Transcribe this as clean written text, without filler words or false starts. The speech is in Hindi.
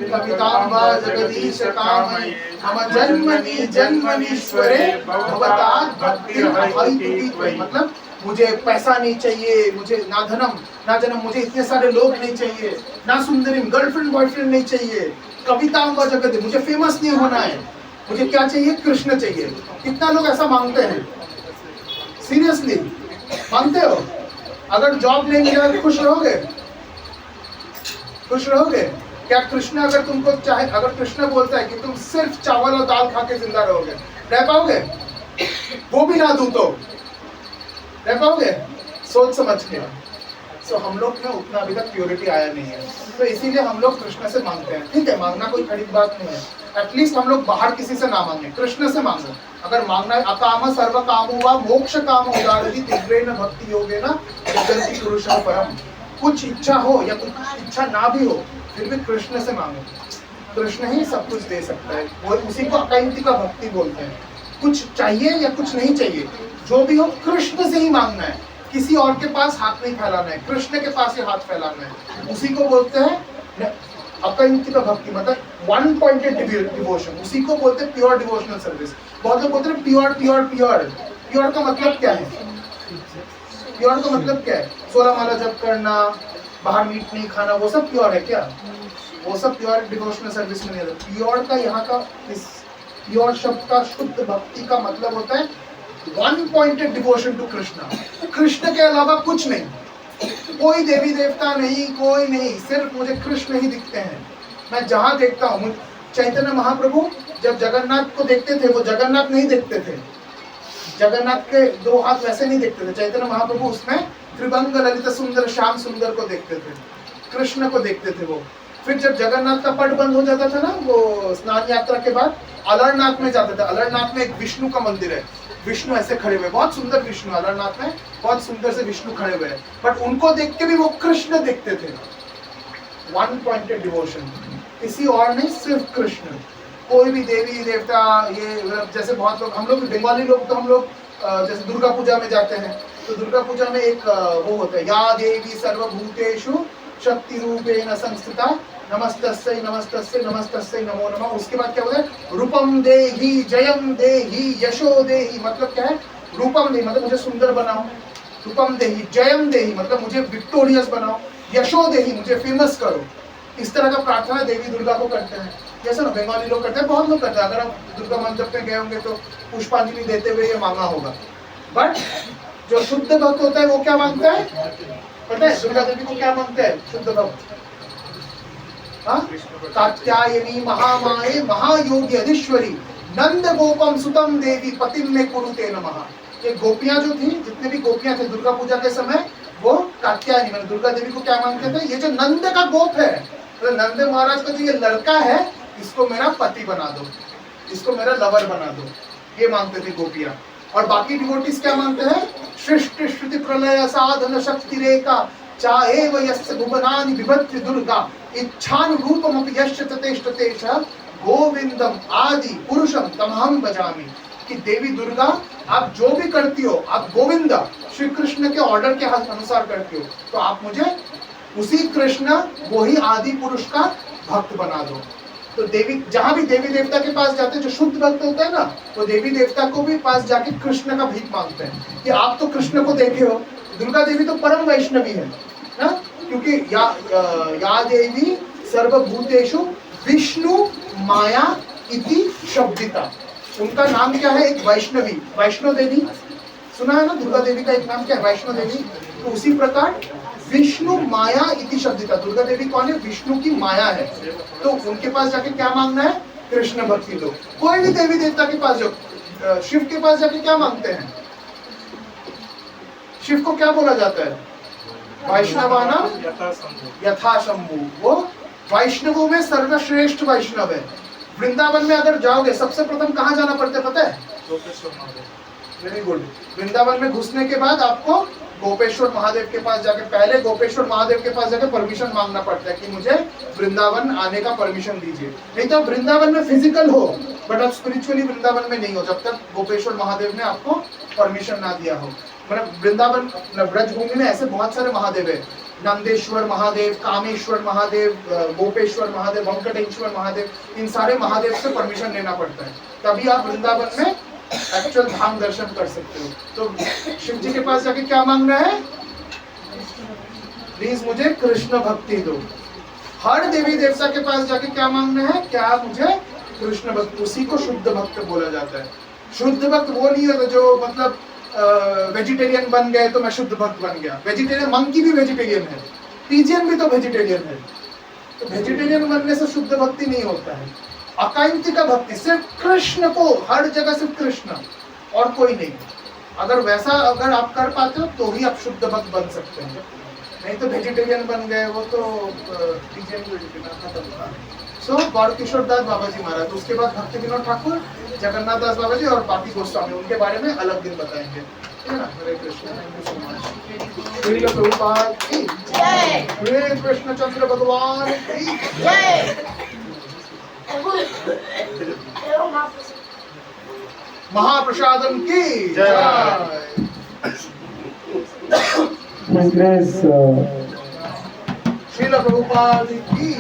कविताम्बा जगदीश कामये मम जन्मनि जन्मनीश्वरे भवतात् भक्तिर्भवति त्वयि। मतलब मुझे पैसा नहीं चाहिए, मुझे ना धनम ना जन्म, मुझे इतने सारे लोग नहीं चाहिए, ना सुंदरी गर्लफ्रेंड बॉयफ्रेंड नहीं चाहिए, कविताम्बा जगदीश, मुझे फेमस नहीं होना है, मुझे क्या चाहिए? कृष्ण चाहिए। कितना लोग ऐसा मांगते हैं? सीरियसली मांगते हो? अगर जॉब नहीं मिला तो खुश रहोगे? खुश रहोगे क्या? कृष्ण अगर तुमको चाहे, अगर कृष्ण बोलता है कि तुम सिर्फ चावल और दाल खा के जिंदा रहोगे, रह पाओगे? वो भी ना दूं तो रह पाओगे? सोच समझ के। सो हम लोग में उतना अभी तक प्योरिटी आया नहीं है, तो इसीलिए हम लोग कृष्ण से मांगते हैं। ठीक है, मांगना कोई खड़ी बात नहीं है, एटलीस्ट हम लोग बाहर किसी से ना मांगे, कृष्ण से मांगो। अगर मांगना है अकाम सर्व कामो वा मोक्ष काम उदारति तीव्रेण भक्ति योगेन यजन्ति पुरुषः परम। कुछ इच्छा हो या कुछ इच्छा ना भी हो, फिर भी कृष्ण से मांगो। कृष्ण ही सब कुछ दे सकता है, वो उसी को अकैंति का भक्ति बोलते हैं। कुछ चाहिए या कुछ नहीं चाहिए, जो भी हो कृष्ण से ही मांगना है, किसी और के पास हाथ नहीं फैलाना है, कृष्ण के पास ही हाथ फैलाना है। उसी को बोलते हैं अकैंति का भक्ति, मतलब वन पॉइंटेड डिवोशन, उसी को बोलते हैं प्योर डिवोशनल सर्विस। बहुत लोग बोलते हैं प्योर प्योर प्योर। प्योर का मतलब क्या है? प्योर का मतलब क्या है? 16 माला जप करना, बाहर मीट नहीं खाना, वो सब प्योर है क्या? वो सब प्योर डिवोशनल सर्विस में नहीं आता। प्योर का यहाँ का, इस प्योर शब्द का शुद्ध भक्ति का मतलब होता है one pointed devotion to Krishna. Krishna के अलावा कुछ नहीं, कोई देवी देवता नहीं, कोई नहीं, सिर्फ मुझे कृष्ण ही दिखते हैं। मैं जहाँ देखता हूँ, चैतन्य महाप्रभु जब जगन्नाथ को देखते थे, वो जगन्नाथ नहीं देखते थे, जगन्नाथ के दो हाथ वैसे नहीं देखते थे। चैतन्य महाप्रभु उसमें त्रिभंग ललित सुंदर श्याम सुंदर को देखते थे, कृष्ण को देखते थे वो। फिर जब जगन्नाथ का पट बंद हो जाता था ना, वो स्नान यात्रा के बाद अलरनाथ में जाता था। अलरनाथ में एक विष्णु का मंदिर है, विष्णु ऐसे खड़े हुए, बहुत सुंदर विष्णु, अलरनाथ में बहुत सुंदर से विष्णु खड़े हुए हैं, बट उनको देख के भी वो कृष्ण देखते थे। वन पॉइंटेड डिवोशन, किसी और नहीं, सिर्फ कृष्ण। कोई भी देवी देवता, ये जैसे बहुत लोग, हम लोग बंगाली लोग, तो हम लोग जैसे दुर्गा पूजा में जाते हैं, तो दुर्गा पूजा में एक वो होता है, या देवी सर्वभूतेषु शक्ति रूपेण संस्थिता नमस्तस्यै नमस्तस्यै नमस्तस्यै नमो नमः। उसके बाद क्या होता है? रूपम देहि जयम देहि यशो देहि, मतलब क्या है? रूपम देहि मतलब मुझे सुंदर बनाओ, रूपम देहि जयम देहि मतलब मुझे विक्टोरियस बनाओ, यशो देहि मुझे फेमस करो। इस तरह का प्रार्थना देवी दुर्गा को करते हैं। जैसे ना बंगाली लोग करते हैं, बहुत लोग करते हैं। अगर आप दुर्गा मंदिर पे गए होंगे तो पुष्पांजलि देते हुए ये मांगा होगा। बट जो शुद्ध भक्त होता है वो क्या मांगता है पता है? दुर्गा देवी को क्या मांगते हैं शुद्ध भक्त? कात्यायनी महामाये महायोगी अधीश्वरी नंद गोपम सुतम देवी पतिम में कुरुते नमः। ये गोपियां जो थी, जितने भी गोपियां थे दुर्गा पूजा के समय, वो कात्यायनी मतलब दुर्गा देवी को क्या मांगते थे? ये जो नंद का गोप है, तो नंद महाराज का जो ये लड़का है, इसको मेरा पति बना दो, इसको मेरा लवर बना दो, ये मांगते थे गोपियां। और बाकी डिवोटीज क्या मांगते हैं? सृष्टि श्रुति प्रलय साधन शक्ति रेखा चाहे वयस्य भुवनानि विभत्य दुर्गा इच्छान रूपमपि यस्य ततेष्टतेष गोविंदम आदि पुरुषम तमहम भजामि। कि देवी दुर्गा आप जो भी करती हो, आप गोविंद श्री कृष्ण के ऑर्डर के अनुसार करती हो, तो आप मुझे उसी कृष्ण वही आदि पुरुष का भक्त बना दो। तो देवी, जहां भी देवी देवता के पास जाते हैं, जो शुद्ध भक्त होता है ना, वो देवी देवता को भी पास जाके कृष्ण का भीख मांगते हैं कि आप तो कृष्ण को देखे हो। दुर्गा देवी तो परम वैष्णवी है ना, क्योंकि या देवी सर्वभूतेषु विष्णु माया इति शब्दिता, उनका नाम क्या है? एक वैष्णवी, वैष्णो देवी सुना है ना? दुर्गा देवी का एक नाम क्या है? वैष्णो देवी। तो उसी प्रकार विष्णु माया इति शब्दिता, दुर्गा देवी कौन है? विष्णु की माया है। तो उनके पास जाके क्या मांगना है? कृष्ण भक्ति दो। कोई भी देवी देवता के पास जाओ, शिव के पास जाके क्या मांगते हैं? शिव को क्या बोला जाता है? वैष्णवानां यथा शंभु। वो वैष्णवों में सर्वश्रेष्ठ वैष्णव है। वृंदावन में अगर जाओगे, सबसे प्रथम कहाँ जाना पड़ता है पता है? Very good. वृंदावन में घुसने के बाद आपको गोपेश्वर महादेव के पास जाके, पहले गोपेश्वर महादेव के पास जाके परमिशन मांगना पड़ता है कि मुझे वृंदावन आने का परमिशन दीजिए। नहीं तो वृंदावन में फिजिकल हो, बट आप स्पिरिचुअली वृंदावन में नहीं हो जब तक गोपेश्वर महादेव ने आपको परमिशन ना दिया हो। मतलब वृंदावन, ब्रजभूमि में ऐसे बहुत सारे महादेव है। नंदेश्वर महादेव, कामेश्वर महादेव, गोपेश्वर महादेव, वेंकटेश्वर महादेव, इन सारे महादेव से परमिशन लेना पड़ता है, तभी आप वृंदावन में एक्चुअल धाम दर्शन कर सकते हो। तो शिव जी के पास जाके क्या मांगना है? प्लीज मुझे कृष्ण भक्ति दो। हर देवी देवता के पास जाके क्या मांगना है? क्या मुझे कृष्ण भक्त। उसी को शुद्ध भक्त बोला जाता है। शुद्ध भक्त वो नहीं है जो मतलब वेजिटेरियन बन गए तो मैं शुद्ध भक्त बन गया। वेजिटेरियन, मंकी भी वेजिटेरियन है, पिजियन भी तो वेजिटेरियन है। तो वेजिटेरियन बनने से शुद्ध भक्ति नहीं होता है। अकांतिका भक्ति, सिर्फ कृष्ण को, हर जगह सिर्फ कृष्ण और कोई नहीं। अगर वैसा अगर आप कर पाते हो तो ही आप शुद्ध भक्त बन सकते हैं, नहीं तो वेजिटेरियन बन गए वो तो पिजियन खत्म था। सो गौर किशोर दास बाबा जी महाराज, उसके बाद भक्ति विनोद ठाकुर, जगन्नाथ दास बाबा जी और बाकी गोस्वामी, उनके बारे में अलग दिन बताएंगे, ठीक है ना। Hare Krishna, thank you so much. Srila Prabhupada की जय, श्री कृष्णचंद्र भगवान की जय। महाप्रसादम की जय। श्रील प्रभुपाद की